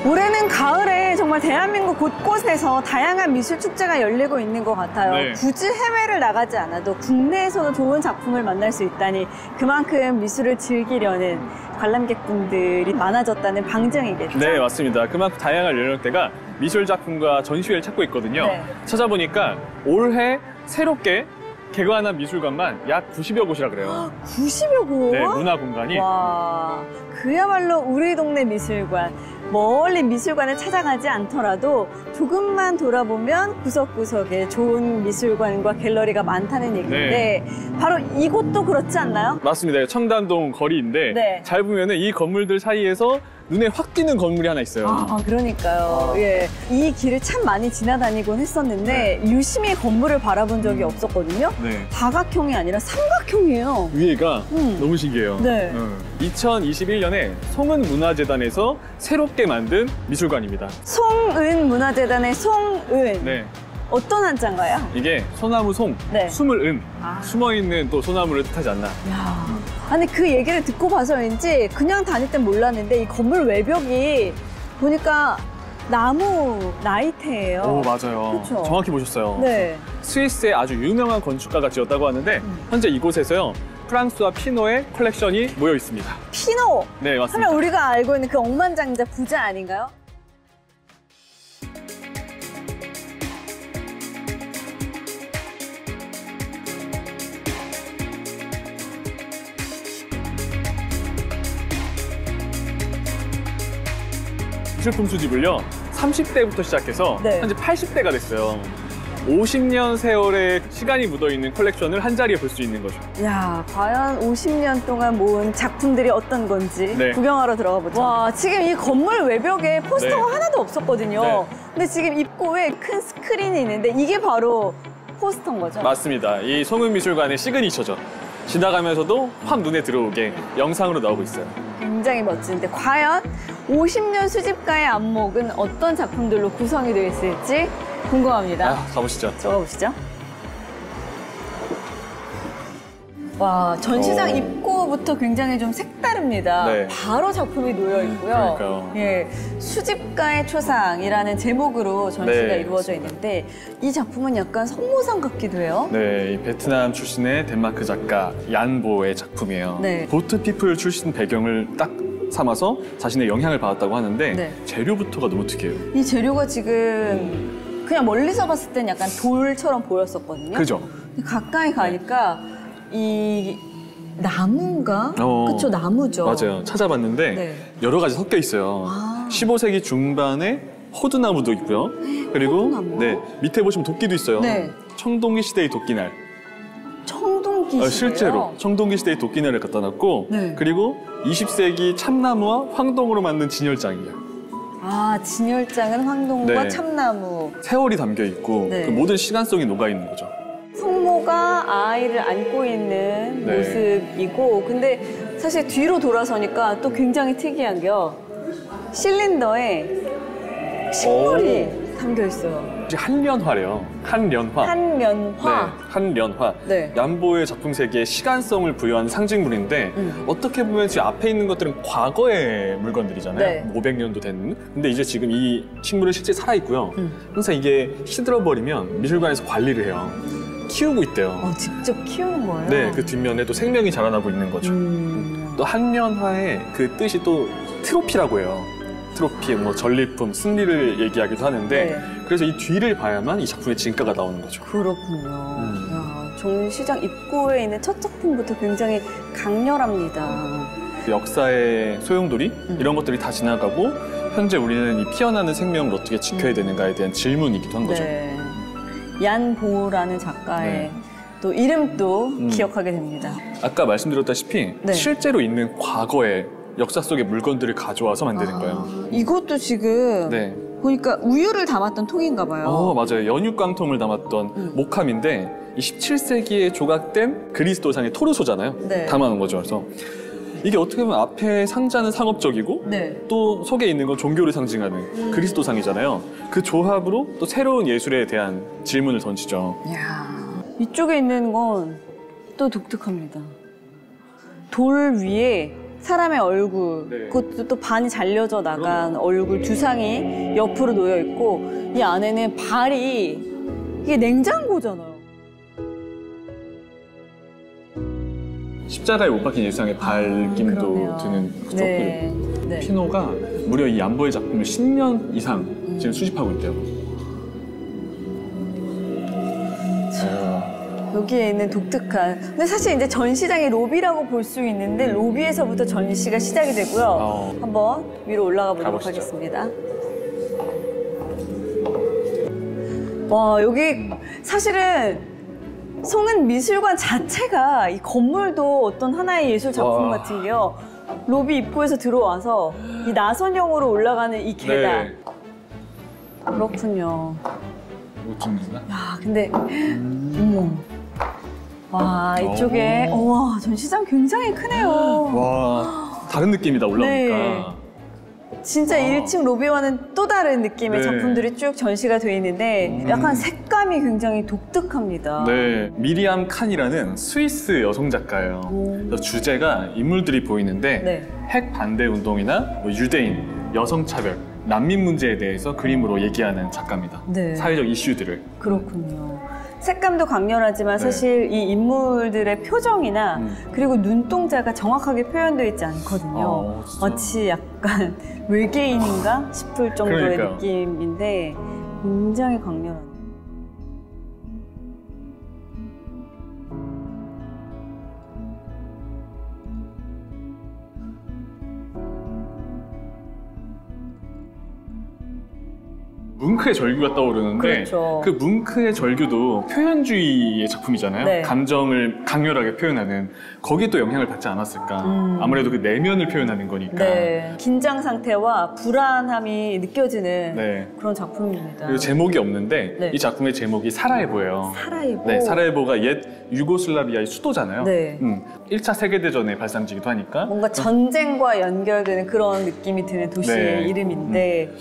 올해는 가을에 정말 대한민국 곳곳에서 다양한 미술 축제가 열리고 있는 것 같아요. 네. 굳이 해외를 나가지 않아도 국내에서도 좋은 작품을 만날 수 있다니 그만큼 미술을 즐기려는 관람객분들이 많아졌다는 방증이겠죠? 네, 맞습니다. 그만큼 다양한 연령대가 미술 작품과 전시회를 찾고 있거든요. 네. 찾아보니까 올해 새롭게 개관한 미술관만 약 90여 곳이라 그래요. 90여 곳? 네, 문화 공간이. 와, 그야말로 우리 동네 미술관. 멀리 미술관을 찾아가지 않더라도 조금만 돌아보면 구석구석에 좋은 미술관과 갤러리가 많다는 얘기인데 바로 이곳도 그렇지 않나요? 맞습니다. 청담동 거리인데 네. 잘 보면은 이 건물들 사이에서 눈에 확 띄는 건물이 하나 있어요. 아, 그러니까요. 예. 이 길을 참 많이 지나다니곤 했었는데 유심히 건물을 바라본 적이 없었거든요. 네. 다각형이 아니라 삼각형이에요. 위에가 너무 신기해요. 네. 2021년에 송은문화재단에서 새롭게 만든 미술관입니다. 송은문화재단의 송은. 네. 어떤 한자인가요? 이게 소나무 송, 네. 숨을 은, 숨어있는 또 소나무를 뜻하지 않나. 야, 아니 그 얘기를 듣고 봐서인지 그냥 다닐 땐 몰랐는데 이 건물 외벽이 보니까 나무 나이테예요. 오, 맞아요. 그쵸? 정확히 보셨어요. 네. 스위스의 아주 유명한 건축가가 지었다고 하는데 현재 이곳에서요. 프랑스와 피노의 컬렉션이 모여 있습니다. 피노! 네, 맞습니다. 하면 우리가 알고 있는 그 억만장자 부자 아닌가요? 미술품 수집을요 30대부터 시작해서 네. 현재 80대가 됐어요. 50년 세월의 시간이 묻어있는 컬렉션을 한 자리에 볼 수 있는 거죠. 야, 과연 50년 동안 모은 작품들이 어떤 건지 네. 구경하러 들어가 보죠. 와, 지금 이 건물 외벽에 포스터가 네. 하나도 없었거든요. 네. 근데 지금 입구에 큰 스크린이 있는데 이게 바로 포스터인 거죠? 맞습니다. 이 송은미술관의 시그니처죠. 지나가면서도 확 눈에 들어오게 영상으로 나오고 있어요. 굉장히 멋진데 과연 50년 수집가의 안목은 어떤 작품들로 구성이 되어 있을지 궁금합니다. 가보시죠. 들어가 보시죠. 와, 전시장 입구부터 굉장히 좀 색다릅니다. 네. 바로 작품이 놓여 있고요. 그러니까요. 예, 수집가의 초상이라는 제목으로 전시가 네, 이루어져 있는데 이 작품은 약간 성모상 같기도 해요. 네, 이 베트남 출신의 덴마크 작가 얀보의 작품이에요. 네. 보트피플 출신 배경을 딱 삼아서 자신의 영향을 받았다고 하는데 네. 재료부터가 너무 특이해요. 이 재료가 지금 그냥 멀리서 봤을 땐 약간 돌처럼 보였었거든요. 그죠? 근데 가까이 가니까 이 나무인가? 어, 그쵸, 나무죠. 맞아요. 찾아봤는데 네. 여러 가지 섞여 있어요. 15세기 중반에 호두나무도 있고요. 그리고 호두나무? 네, 밑에 보시면 도끼도 있어요. 네. 청동기 시대의 도끼날. 청동기 시대요? 실제로 청동기 시대의 도끼날을 갖다 놨고 네. 그리고 20세기 참나무와 황동으로 만든 진열장이에요. 아, 진열장은 황동과 네. 참나무. 세월이 담겨 있고 네. 그 모든 시간성이 녹아 있는 거죠. 성모가 아이를 안고 있는 네. 모습이고 근데 사실 뒤로 돌아서니까 또 굉장히 특이한 게요. 실린더에 식물이 담겨 있어요. 한련화래요. 한련화. 한면화. 네, 한련화. 네. 얀보의 작품 세계에 시간성을 부여한 상징물인데 어떻게 보면 지금 앞에 있는 것들은 과거의 물건들이잖아요. 네. 500년도 된. 근데 이제 지금 이 식물은 실제 살아있고요. 항상 이게 시들어버리면 미술관에서 관리를 해요. 키우고 있대요. 직접 키우는 거예요? 네, 그 뒷면에 또 생명이 자라나고 있는 거죠. 또 한면화의 그 뜻이 또 트로피라고 해요. 트로피, 뭐 전리품, 승리를 얘기하기도 하는데 네. 그래서 이 뒤를 봐야만 이 작품의 진가가 나오는 거죠. 그렇군요. 야, 전시장 입구에 있는 첫 작품부터 굉장히 강렬합니다. 역사의 소용돌이 이런 것들이 다 지나가고 현재 우리는 이 피어나는 생명을 어떻게 지켜야 되는가에 대한 질문이기도 한 거죠. 네. 얀보라는 작가의 네. 또 이름도 기억하게 됩니다. 아까 말씀드렸다시피 네. 실제로 있는 과거의 역사 속의 물건들을 가져와서 만드는 거예요. 이것도 지금 네. 보니까 우유를 담았던 통인가 봐요. 맞아요. 연육깡통을 담았던 목함인데 이 17세기에 조각된 그리스도상의 토르소잖아요. 네. 담아놓은 거죠. 그래서 이게 어떻게 보면 앞에 상자는 상업적이고 네. 또 속에 있는 건 종교를 상징하는 그리스도상이잖아요. 그 조합으로 또 새로운 예술에 대한 질문을 던지죠. 이야, 이쪽에 있는 건 또 독특합니다. 돌 위에 사람의 얼굴, 네. 그것도 또 반이 잘려져 나간 얼굴 두상이 옆으로 놓여 있고 이 안에는 발이 이게 냉장고잖아요. 십자가에 못 박힌 예수상의 발김도 그러네요. 드는 그쪽 네. 네. 피노가 무려 이 안보의 작품을 10년 이상 지금 수집하고 있대요. 여기에 있는 독특한. 근데 사실 이제 전시장의 로비라고 볼 수 있는데 로비에서부터 전시가 시작이 되고요. 한번 위로 올라가 보도록 가보시죠. 하겠습니다. 와, 여기 사실은 송은미술관 자체가 이 건물도 어떤 하나의 예술 작품 와. 같은 게요. 로비 입구에서 들어와서 이 나선형으로 올라가는 이 계단. 네. 그렇군요. 못 찍는구나. 야, 근데 어머. 와, 이쪽에 와, 전시장 굉장히 크네요. 와, 다른 느낌이다 올라오니까. 네. 진짜 1층 로비와는 또 다른 느낌의 네. 작품들이 쭉 전시가 돼 있는데 약간 색감이 굉장히 독특합니다. 네, 미리암 칸이라는 스위스 여성 작가예요. 그래서 주제가 인물들이 보이는데 네. 핵 반대 운동이나 뭐 유대인, 여성 차별, 난민 문제에 대해서 그림으로 얘기하는 작가입니다. 네. 사회적 이슈들을. 그렇군요. 색감도 강렬하지만 네. 사실 이 인물들의 표정이나 그리고 눈동자가 정확하게 표현되어 있지 않거든요. 진짜. 마치 약간 외계인인가 싶을 정도의 그러니까요. 느낌인데 굉장히 강렬하네요. 뭉크의 절규가 떠오르는데 그렇죠. 그 뭉크의 절규도 표현주의의 작품이잖아요. 네. 감정을 강렬하게 표현하는 거기에 또 영향을 받지 않았을까. 아무래도 그 내면을 표현하는 거니까. 네. 긴장 상태와 불안함이 느껴지는 네. 그런 작품입니다. 그리고 제목이 없는데 네. 이 작품의 제목이 사라예보예요. 사라예보. 네, 사라예보가 옛 유고슬라비아의 수도잖아요. 네. 1차 세계대전의 발상지기도 하니까. 뭔가 전쟁과 연결되는 그런 느낌이 드는 도시의 네. 이름인데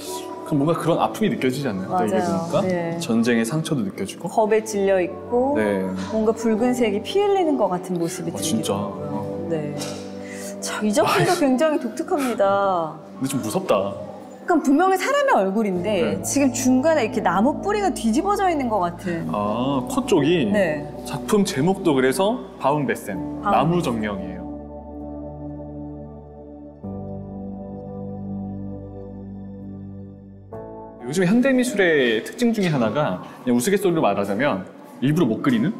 그럼 뭔가 그런 아픔이 느껴지지 않나요? 또 얘기 맞아요. 보니까 네. 전쟁의 상처도 느껴지고. 겁에 질려 있고 네. 뭔가 붉은색이 피 흘리는 것 같은 모습이 진짜. 들리고요. 네. 자, 이 작품도 굉장히 독특합니다. 근데 좀 무섭다. 그러니까 분명히 사람의 얼굴인데 네. 지금 중간에 이렇게 나무 뿌리가 뒤집어져 있는 것 같은. 아, 코 쪽이 네. 작품 제목도 그래서 바움베센, 나무 정령이에요. 요즘 현대미술의 특징 중에 하나가 그냥 우스갯소리로 말하자면 일부러 못 그리는?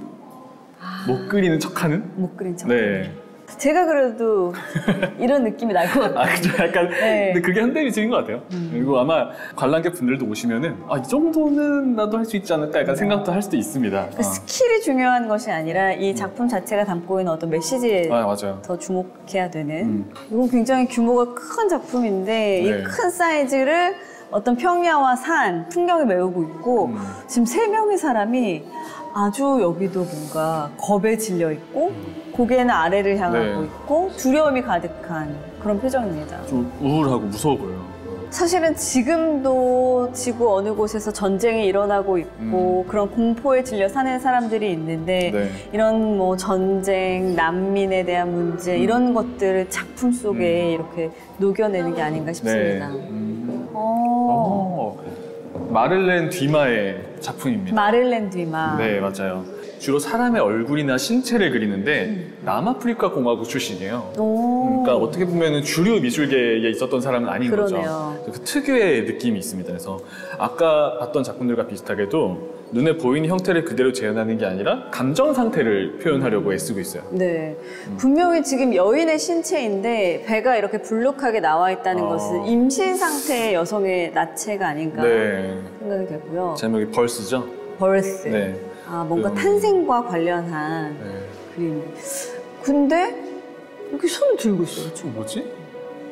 못 그리는 척하는? 못 그린 척. 네. 제가 그래도 이런 느낌이 날 것 같아요. 아, 그죠. 약간. 네. 근데 그게 현대미술인 것 같아요. 그리고 아마 관람객 분들도 오시면은, 아, 이 정도는 나도 할 수 있지 않을까 약간 생각도 할 수도 있습니다. 그 스킬이 중요한 것이 아니라 이 작품 자체가 담고 있는 어떤 메시지에 맞아요. 더 주목해야 되는. 이건 굉장히 규모가 큰 작품인데 네. 이 큰 사이즈를 어떤 평야와 산, 풍경이 메우고 있고 지금 3명의 사람이 아주 여기도 뭔가 겁에 질려 있고 고개는 아래를 향하고 네. 있고 두려움이 가득한 그런 표정입니다. 좀 우울하고 무서워 보여요. 사실은 지금도 지구 어느 곳에서 전쟁이 일어나고 있고 그런 공포에 질려 사는 사람들이 있는데 네. 이런 뭐 전쟁, 난민에 대한 문제 이런 것들을 작품 속에 이렇게 녹여내는 게 아닌가 싶습니다. 마를렌 뒤마의 작품입니다. 마를렌 뒤마. 네, 맞아요. 주로 사람의 얼굴이나 신체를 그리는데 남아프리카 공화국 출신이에요. 그러니까 어떻게 보면 주류 미술계에 있었던 사람은 아닌 그러네요. 거죠. 그 특유의 느낌이 있습니다. 그래서 아까 봤던 작품들과 비슷하게도 눈에 보이는 형태를 그대로 재현하는 게 아니라 감정 상태를 표현하려고 애쓰고 있어요. 네. 분명히 지금 여인의 신체인데 배가 이렇게 불룩하게 나와 있다는 것은 임신 상태의 여성의 나체가 아닌가 네. 생각이 되고요. 제목이 벌스죠? 벌스. 네. 아, 뭔가 탄생과 관련한 네. 그림. 근데 이렇게 손을 들고 있어요. 그렇죠? 뭐지?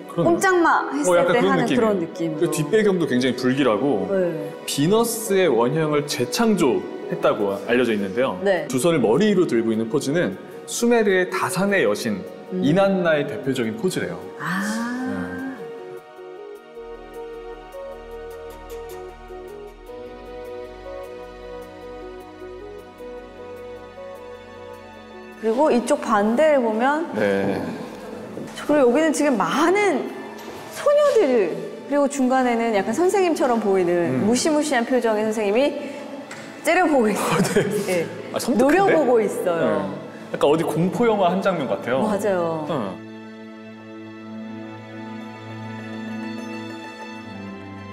그러네요. 꼼짝마 했을 약간 때 그런 하는 느낌이에요. 그런 느낌. 그 뒷배경도 굉장히 불길하고 네. 비너스의 원형을 재창조했다고 알려져 있는데요. 네. 두 손을 머리 위로 들고 있는 포즈는 수메르의 다산의 여신 이난나의 대표적인 포즈래요. 아. 그리고 이쪽 반대를 보면 네. 그리고 여기는 지금 많은 소녀들, 그리고 중간에는 약간 선생님처럼 보이는 무시무시한 표정의 선생님이 째려보고 있어요. 네. 아, 노려보고 있어요. 네. 약간 어디 공포 영화 한 장면 같아요. 맞아요.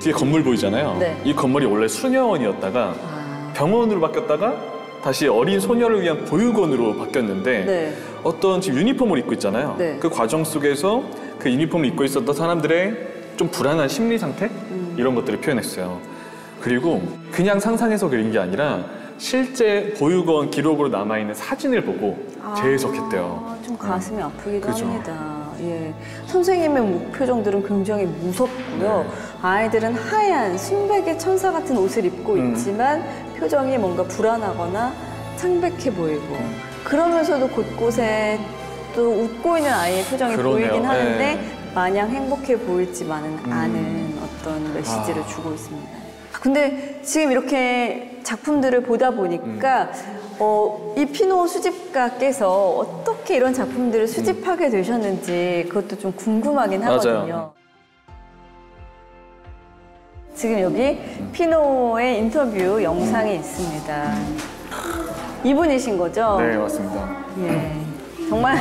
뒤에 건물 보이잖아요. 네. 이 건물이 원래 수녀원이었다가 병원으로 바뀌었다가 다시 어린 소녀를 위한 보육원으로 바뀌었는데 네. 어떤 지금 유니폼을 입고 있잖아요. 네. 그 과정 속에서 그 유니폼을 입고 있었던 사람들의 좀 불안한 심리 상태? 이런 것들을 표현했어요. 그리고 그냥 상상해서 그린 게 아니라 실제 보육원 기록으로 남아있는 사진을 보고 재해석했대요. 좀 가슴이 아프기도 그죠. 합니다. 예. 선생님의 표정들은 굉장히 무섭고요. 아이들은 하얀 순백의 천사 같은 옷을 입고 있지만 표정이 뭔가 불안하거나 창백해 보이고 그러면서도 곳곳에 또 웃고 있는 아이의 표정이 그러네요. 보이긴 하는데 네. 마냥 행복해 보일지만은 않은 어떤 메시지를 주고 있습니다. 근데 지금 이렇게 작품들을 보다 보니까 이 피노 수집가께서 어떻게 이런 작품들을 수집하게 되셨는지 그것도 좀 궁금하긴 하거든요. 맞아요. 지금 여기 피노의 인터뷰 영상이 있습니다. 이분이신 거죠? 네, 맞습니다. 예. 정말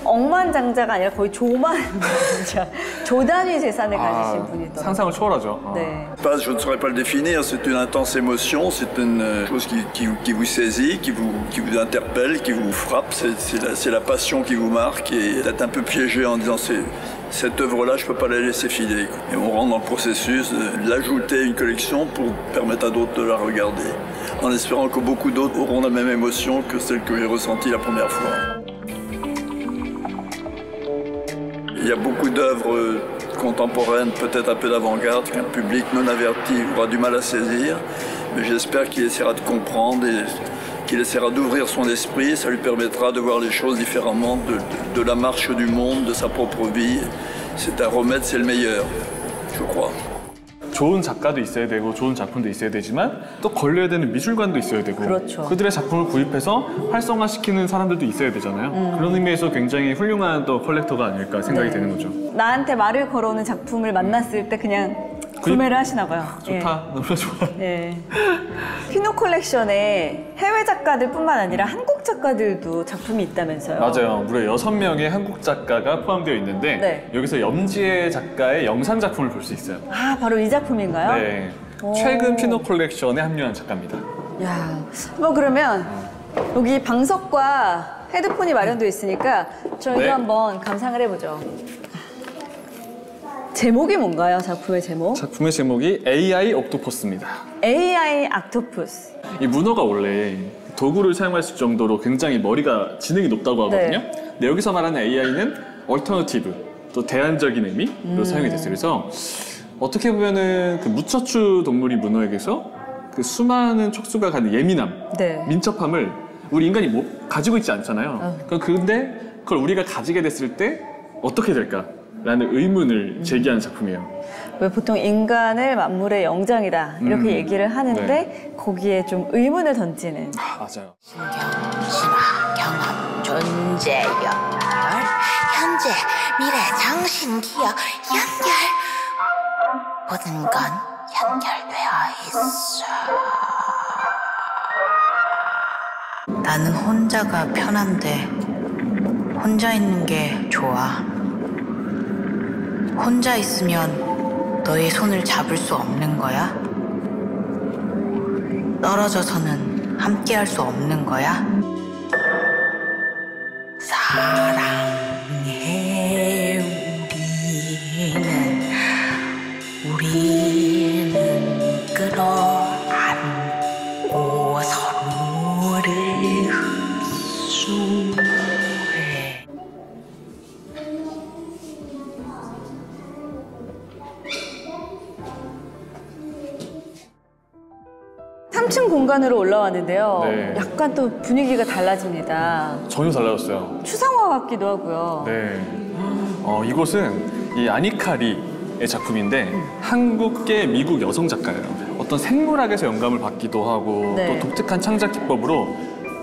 억만장자가 아니라 거의 조만장자, 조단위 재산을 가지신 분이더라고요. 상상을 초월하죠. 네. Je ne saurais pas le définir, c'est une intense émotion, c'est une chose qui vous saisit, qui vous interpelle, qui vous frappe, c'est la passion qui vous marque et d'être un peu piégé en disant cette œuvre-là, je ne peux pas la laisser filer. Et on rentre dans le processus de l'ajouter à une collection pour permettre à d'autres de la regarder, en espérant que beaucoup d'autres auront la même émotion que celle que j'ai ressentie la première fois. Il y a beaucoup d'œuvres contemporaines, peut-être un peu d'avant-garde, qu'un public non averti aura du mal à saisir, mais j'espère qu'il essaiera de comprendre et qu'il essaiera d'ouvrir son esprit, ça lui permettra de voir les choses différemment de la marche du monde, de sa propre vie. C'est un remède, c'est le meilleur, je crois. 좋은 작가도 있어야 되고 좋은 작품도 있어야 되지만 또 걸려야 되는 미술관도 있어야 되고 그렇죠. 그들의 작품을 구입해서 활성화시키는 사람들도 있어야 되잖아요. 그런 의미에서 굉장히 훌륭한 또 컬렉터가 아닐까 생각이 되는 거죠. 나한테 말을 걸어오는 작품을 만났을 때 그냥 구매를 하시나 봐요. 좋다. 너무 좋아. 예. 피노 컬렉션에 해외 작가들뿐만 아니라 한국 작가들도 작품이 있다면서요? 맞아요. 무려 6명의 한국 작가가 포함되어 있는데 네. 여기서 염지혜 작가의 영상 작품을 볼 수 있어요. 아, 바로 이 작품인가요? 네. 오. 최근 피노 컬렉션에 합류한 작가입니다. 야, 뭐 그러면 여기 방석과 헤드폰이 마련되어 있으니까 저희도 네. 한번 감상을 해보죠. 제목이 뭔가요? 작품의 제목? 작품의 제목이 AI 옥토퍼스입니다. AI 옥토퍼스. 이 문어가 원래 도구를 사용할 수 있을 정도로 굉장히 머리가 지능이 높다고 하거든요. 네. 근데 여기서 말하는 AI는 얼터너티브, 또 대안적인 의미로 사용이 됐어요. 그래서 어떻게 보면은 그 무척추 동물인 문어에게서 그 수많은 촉수가 갖는 예민함, 네. 민첩함을 우리 인간이 가지고 있지 않잖아요. 근데 그걸 우리가 가지게 됐을 때 어떻게 될까? 라는 의문을 제기하는 작품이에요. 왜 보통 인간을 만물의 영장이다 이렇게 얘기를 하는데 네. 거기에 좀 의문을 던지는. 맞아요. 신경, 신화, 경험, 존재, 연결, 현재, 미래, 정신, 기억, 연결. 모든 건 연결되어 있어. 나는 혼자가 편한데 혼자 있는 게 좋아. 혼자 있으면 너의 손을 잡을 수 없는 거야? 떨어져서는 함께 할 수 없는 거야? 사랑해, 우리는 끌어안고 서로를 흡수해. 삼 3층 공간으로 올라왔는데요. 네. 약간 또 분위기가 달라집니다. 전혀 달라졌어요. 추상화 같기도 하고요. 네. 이곳은 이 아니카 리의 작품인데 한국계 미국 여성 작가예요. 어떤 생물학에서 영감을 받기도 하고 네. 또 독특한 창작 기법으로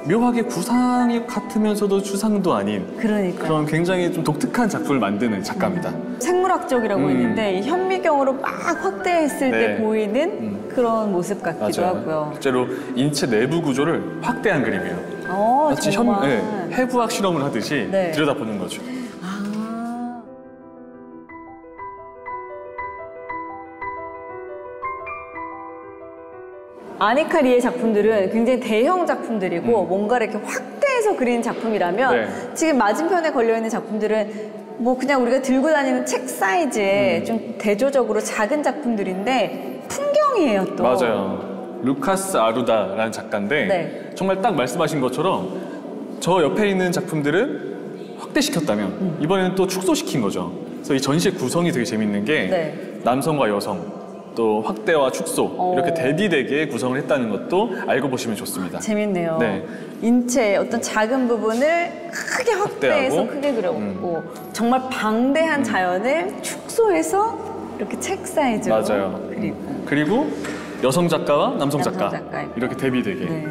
묘하게 구상이 같으면서도 추상도 아닌 그러니까 그런 굉장히 좀 독특한 작품을 만드는 작가입니다. 생물학적이라고 했는데 이 현미경으로 막 확대했을 네. 때 보이는 그런 모습 같기도 하고요. 실제로 인체 내부 구조를 확대한 그림이에요. 마치 정말. 해부학 실험을 하듯이 네. 들여다보는 거죠. 아. 아니카 리의 작품들은 굉장히 대형 작품들이고 뭔가를 이렇게 확대해서 그리는 작품이라면 네. 지금 맞은편에 걸려있는 작품들은 뭐 그냥 우리가 들고 다니는 책 사이즈의 좀 대조적으로 작은 작품들인데 풍경이에요 또. 맞아요. 루카스 아루다라는 작가인데 네. 정말 딱 말씀하신 것처럼 저 옆에 있는 작품들은 확대시켰다면 이번에는 또 축소시킨 거죠. 그래서 이 전시의 구성이 되게 재밌는 게 네. 남성과 여성 또 확대와 축소 이렇게 대비되게 구성을 했다는 것도 알고 보시면 좋습니다. 재밌네요. 네. 인체의 어떤 작은 부분을 크게 확대해서 확대하고, 크게 그려봤고 정말 방대한 자연을 축소해서 이렇게 책 사이즈로 맞아요. 그리고 그리고 여성 작가와 남성 남성 작가 작가. 이렇게 대비되게. 네.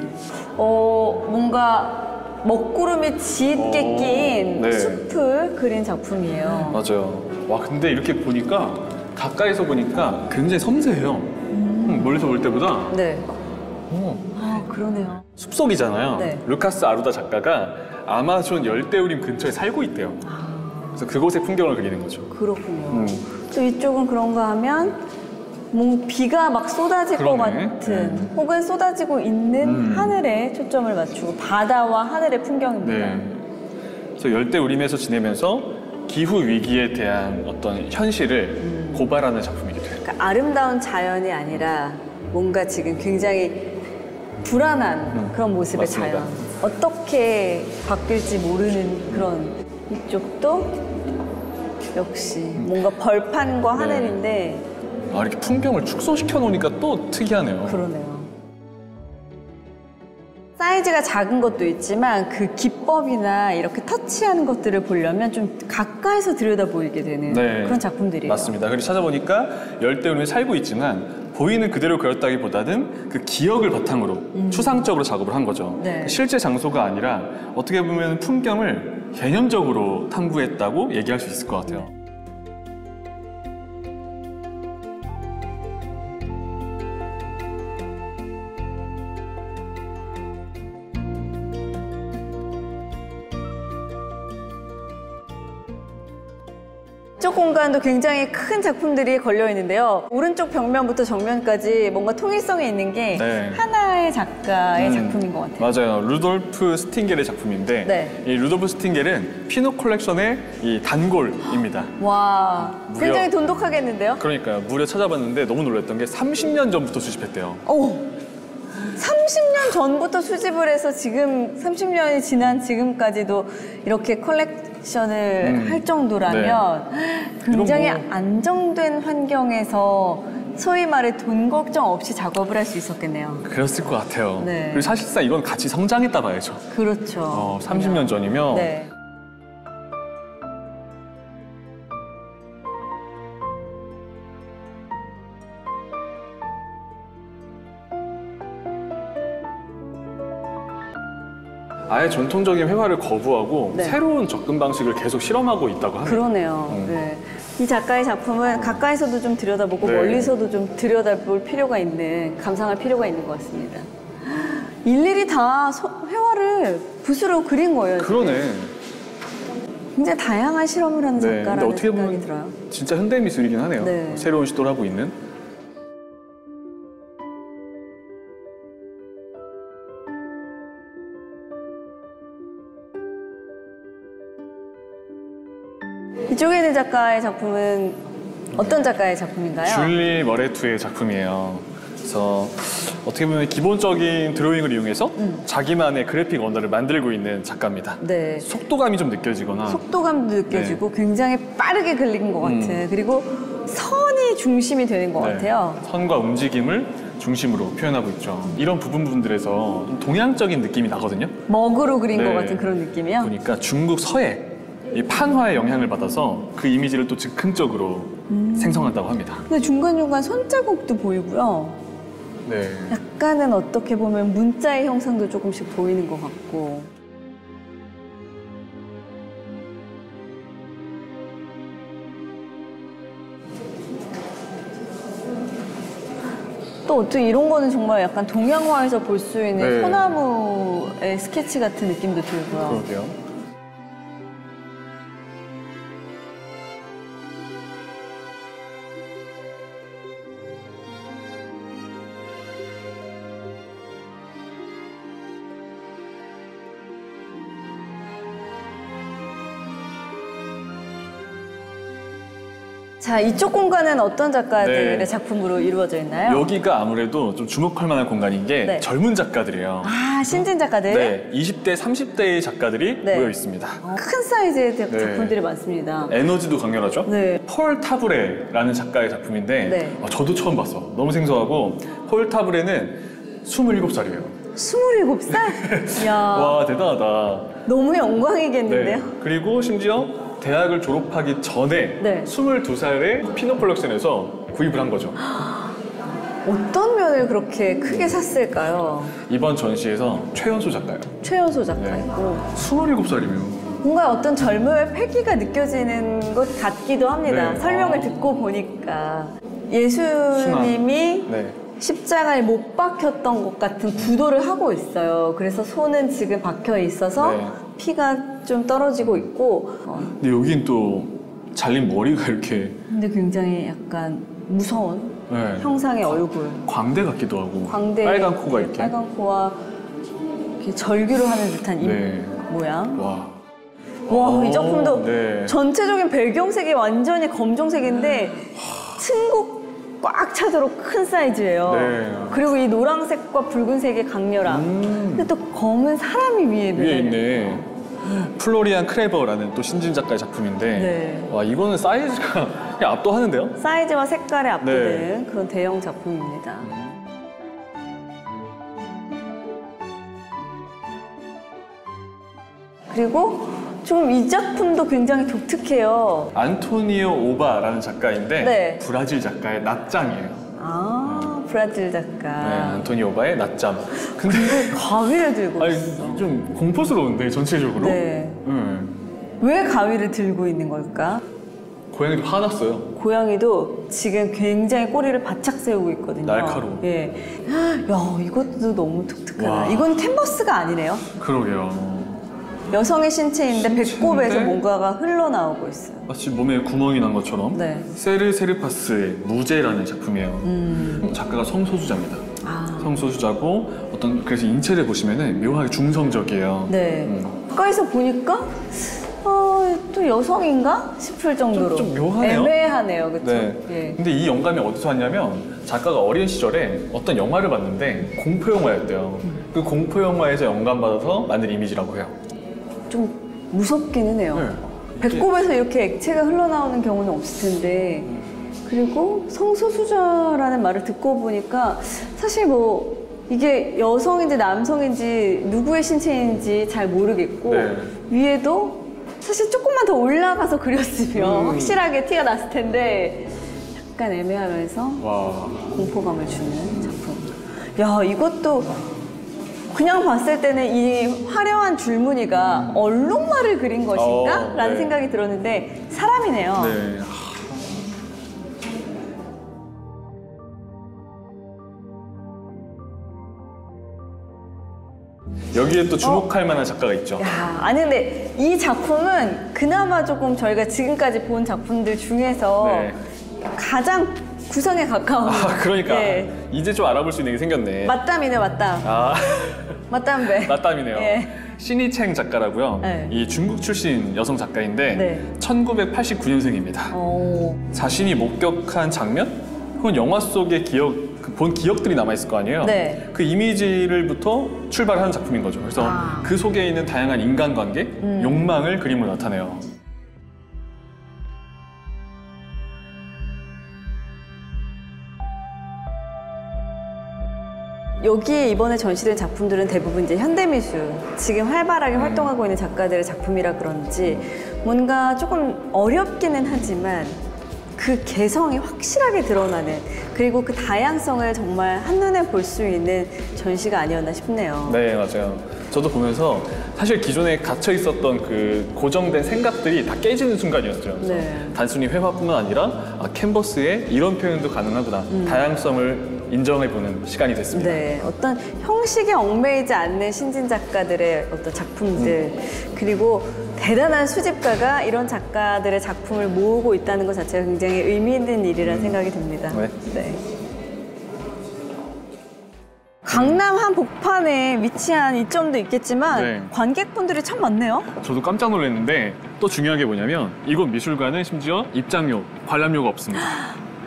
뭔가 먹구름이 짙게 낀 네. 숲을 그린 작품이에요. 맞아요. 와 근데 이렇게 보니까 가까이서 보니까 굉장히 섬세해요. 멀리서 볼 때보다. 네. 오, 아 그러네요. 숲속이잖아요. 네. 루카스 아루다 작가가 아마존 열대우림 근처에 살고 있대요. 그래서 그곳의 풍경을 그리는 거죠. 그렇군요. 또 이쪽은 그런가 하면 비가 막 쏟아질 것 그러네. 같은 혹은 쏟아지고 있는 하늘에 초점을 맞추고 바다와 하늘의 풍경입니다. 네. 그래서 열대우림에서 지내면서 기후 위기에 대한 어떤 현실을 고발하는 작품이기도 해요. 그러니까 아름다운 자연이 아니라 뭔가 지금 굉장히 불안한 그런 모습의 맞습니다. 자연. 어떻게 바뀔지 모르는 그런 이쪽도 역시 뭔가 벌판과 네. 하늘인데 아, 이렇게 풍경을 축소시켜 놓으니까 또 특이하네요. 그러네요. 사이즈가 작은 것도 있지만 그 기법이나 이렇게 터치하는 것들을 보려면 좀 가까이서 들여다 보이게 되는 네. 그런 작품들이에요. 맞습니다. 그리고 찾아보니까 열대우림에 살고 있지만 보이는 그대로 그렸다기보다는 그 기억을 바탕으로 추상적으로 작업을 한 거죠. 네. 실제 장소가 아니라 어떻게 보면 풍경을 개념적으로 탐구했다고 얘기할 수 있을 것 같아요. 이쪽 공간도 굉장히 큰 작품들이 걸려 있는데요. 오른쪽 벽면부터 정면까지 뭔가 통일성이 있는 게 네. 하나의 작가의 작품인 것 같아요. 맞아요. 루돌프 스팅겔의 작품인데 네. 이 루돌프 스팅겔은 피노 콜렉션의 이 단골입니다. 와, 무려- 굉장히 돈독하겠는데요? 그러니까요. 무려 찾아봤는데 너무 놀랐던 게 30년 전부터 수집했대요. 오, 30년 전부터 수집을 해서 지금 30년이 지난 지금까지도 이렇게 컬렉션을 할 정도라면 굉장히 이런 뭐- 안정된 환경에서 소위 말해 돈 걱정 없이 작업을 할 수 있었겠네요. 그랬을 것 같아요. 네. 그리고 사실상 이건 같이 성장했다 봐야죠. 그렇죠. 30년 전이면 네. 아예 전통적인 회화를 거부하고 네. 새로운 접근 방식을 계속 실험하고 있다고 합니다. 그러네요. 네. 이 작가의 작품은 가까이서도 좀 들여다보고 네. 멀리서도 좀 들여다볼 필요가 있는, 감상할 필요가 있는 것 같습니다. 일일이 다 회화를 붓으로 그린 거예요. 그러네. 굉장히 다양한 실험을 하는 네. 근데 작가라는 어떻게 생각이 보면 들어요. 진짜 현대 미술이긴 하네요. 네. 새로운 시도를 하고 있는. 이쪽에 있는 작가의 작품은 어떤 작가의 작품인가요? 줄리 머레투의 작품이에요. 그래서 어떻게 보면 기본적인 드로잉을 이용해서 자기만의 그래픽 언어를 만들고 있는 작가입니다. 네. 속도감이 좀 느껴지거나 속도감도 느껴지고 네. 굉장히 빠르게 그린 것 같은 그리고 선이 중심이 되는 것 네, 같아요. 선과 움직임을 중심으로 표현하고 있죠. 이런 부분들에서 좀 동양적인 느낌이 나거든요. 먹으로 그린 네. 것 같은 그런 느낌이요. 보니까 중국 서예 이 판화의 영향을 받아서 그 이미지를 또 즉흥적으로 생성한다고 합니다. 근데 중간중간 손자국도 보이고요. 네. 약간 약간은 어떻게 보면 문자의 형상도 조금씩 보이는 것 같고. 또 어떻게 이런 거는 정말 약간 동양화에서 볼 수 있는 네. 소나무의 스케치 같은 느낌도 들고요. 그러게요. 자, 이쪽 공간은 어떤 작가들의 네. 작품으로 이루어져 있나요? 여기가 아무래도 좀 주목할 만한 공간인 게 네. 젊은 작가들이에요. 아, 신진 작가들? 네, 20대, 30대의 작가들이 네. 모여 있습니다. 큰 사이즈의 네. 작품들이 많습니다. 에너지도 강렬하죠? 네. 폴 타브레라는 작가의 작품인데 네. 저도 처음 봤어. 너무 생소하고 폴 타브레는 27살이에요. 27살? 이야, 와, 대단하다. 너무 영광이겠는데요? 네. 그리고 심지어 대학을 졸업하기 전에 네. 22살에 피넛 컬렉션에서 구입을 한 거죠. 어떤 면을 그렇게 크게 샀을까요? 이번 전시에서 최연소 작가예요. 최연소 작가 네. 있고 27살이면. 뭔가 어떤 젊음의 패기가 느껴지는 것 같기도 합니다. 네. 설명을 아. 듣고 보니까 예수님이 네. 십자가에 못 박혔던 것 같은 구도를 하고 있어요. 그래서 손은 지금 박혀 있어서 네. 피가 좀 떨어지고 있고 근데 여긴 또 잘린 머리가 이렇게 근데 굉장히 약간 무서운 네. 형상의 얼굴, 광대 같기도 하고 광대, 빨간 코가 이렇게. 빨간 코와 이렇게 절규를 하는 듯한 입 네. 모양. 와. 와, 이 작품도 네. 전체적인 배경색이 완전히 검정색인데 층곡 꽉 차도록 큰 사이즈예요. 네. 그리고 이 노란색과 붉은색의 강렬함. 근데 또 검은 사람이 위에 위에 있네. 플로리안 크레버라는 또 신진 작가의 작품인데 네. 와, 이거는 사이즈가 그냥 압도하는데요? 사이즈와 색깔에 압도된 네. 그런 대형 작품입니다. 음. 그리고 좀 이 작품도 굉장히 독특해요. 안토니오 오바라는 작가인데 네. 브라질 작가의 낮잠이에요. 아, 브라질 네, 작가. 안토니오 오바의 낮잠. 근데 가위를 들고 아니, 있어. 좀 공포스러운데 전체적으로. 네. 왜 가위를 들고 있는 걸까? 고양이도 화났어요. 고양이도 지금 굉장히 꼬리를 바짝 세우고 있거든요. 날카로워. 예. 야, 이것도 너무 독특하다. 와. 이건 캔버스가 아니네요. 그러게요. 여성의 신체인데 배꼽에서 신체인데? 뭔가가 흘러나오고 있어요. 마치 몸에 구멍이 난 것처럼. 네. 세르세르파스의 무제라는 작품이에요. 작가가 성소수자입니다. 아. 성소수자고 그래서 인체를 보시면은 묘하게 중성적이에요. 네. 가까이서 보니까 또 여성인가 싶을 정도로 좀 묘하네요. 애매하네요, 그렇죠? 네. 예. 근데 이 영감이 어디서 왔냐면 작가가 어린 시절에 어떤 영화를 봤는데 공포 영화였대요. 그 공포 영화에서 영감 받아서 만든 이미지라고 해요. 좀 무섭기는 해요. 네. 배꼽에서 이렇게 액체가 흘러나오는 경우는 없을 텐데 그리고 성소수자라는 말을 듣고 보니까 사실 뭐 이게 여성인지 남성인지 누구의 신체인지 잘 모르겠고 네. 위에도 사실 조금만 더 올라가서 그렸으면 확실하게 티가 났을 텐데 약간 애매하면서 와. 공포감을 주는 작품. 야, 이것도 그냥 봤을 때는 이 화려한 줄무늬가 얼룩말을 그린 것인가? 라는 네. 생각이 들었는데 사람이네요. 네. 여기에 또 주목할 만한 작가가 있죠. 야, 아니 근데 이 작품은 그나마 조금 저희가 지금까지 본 작품들 중에서 네. 가장 구성에 가까운. 그러니까 네. 이제 좀 알아볼 수 있는 게 생겼네. 맞담이네, 맞담. 아, 맞담배. 맞담이네요. 예. 시니챙 작가라고요. 네. 이 중국 출신 여성 작가인데 네. 1989년생입니다. 오. 자신이 목격한 장면? 그건 영화 속의 본 기억들이 남아있을 거 아니에요? 네. 그 이미지를부터 출발하는 작품인 거죠. 그래서 아. 그 속에 있는 다양한 인간관계, 욕망을 그림으로 나타내요. 여기에 이번에 전시된 작품들은 대부분 이제 현대미술, 지금 활발하게 활동하고 있는 작가들의 작품이라 그런지 뭔가 조금 어렵기는 하지만 그 개성이 확실하게 드러나는, 그리고 그 다양성을 정말 한눈에 볼 수 있는 전시가 아니었나 싶네요. 네, 맞아요. 저도 보면서 사실 기존에 갇혀 있었던 그 고정된 생각들이 다 깨지는 순간이었죠. 그래서 네. 단순히 회화뿐만 아니라 캔버스에 이런 표현도 가능하구나. 다양성을 인정해보는 시간이 됐습니다. 네, 어떤 형식에 얽매이지 않는 신진 작가들의 어떤 작품들, 그리고 대단한 수집가가 이런 작가들의 작품을 모으고 있다는 것 자체가 굉장히 의미 있는 일이라는 생각이 듭니다. 네. 네. 강남 한복판에 위치한 이점도 있겠지만 네. 관객분들이 참 많네요. 저도 깜짝 놀랐는데 또 중요한 게 뭐냐면 이곳 미술관은 심지어 입장료, 관람료가 없습니다.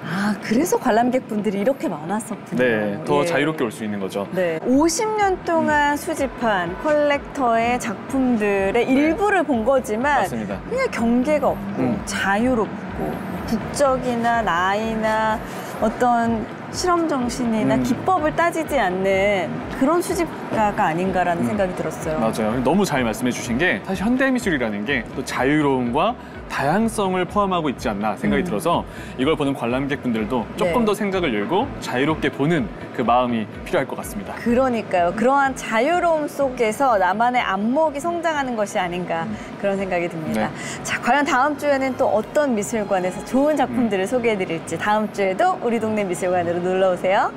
아, 그래서 관람객분들이 이렇게 많았었군요. 네, 더 예. 자유롭게 올 수 있는 거죠. 네, 50년 동안 수집한 컬렉터의 작품들의 일부를 본 거지만 맞습니다. 그냥 경계가 없고 자유롭고 국적이나 나이나 어떤 실험 정신이나 기법을 따지지 않는 그런 수집가가 아닌가라는 생각이 들었어요. 맞아요. 너무 잘 말씀해 주신 게 사실 현대미술이라는 게 또 자유로움과 다양성을 포함하고 있지 않나 생각이 들어서 이걸 보는 관람객분들도 조금 네. 더 생각을 열고 자유롭게 보는 그 마음이 필요할 것 같습니다. 그러니까요. 그러한 자유로움 속에서 나만의 안목이 성장하는 것이 아닌가 그런 생각이 듭니다. 자, 과연 다음 주에는 또 어떤 미술관에서 좋은 작품들을 소개해드릴지 다음 주에도 우리 동네 미술관으로 놀러 오세요.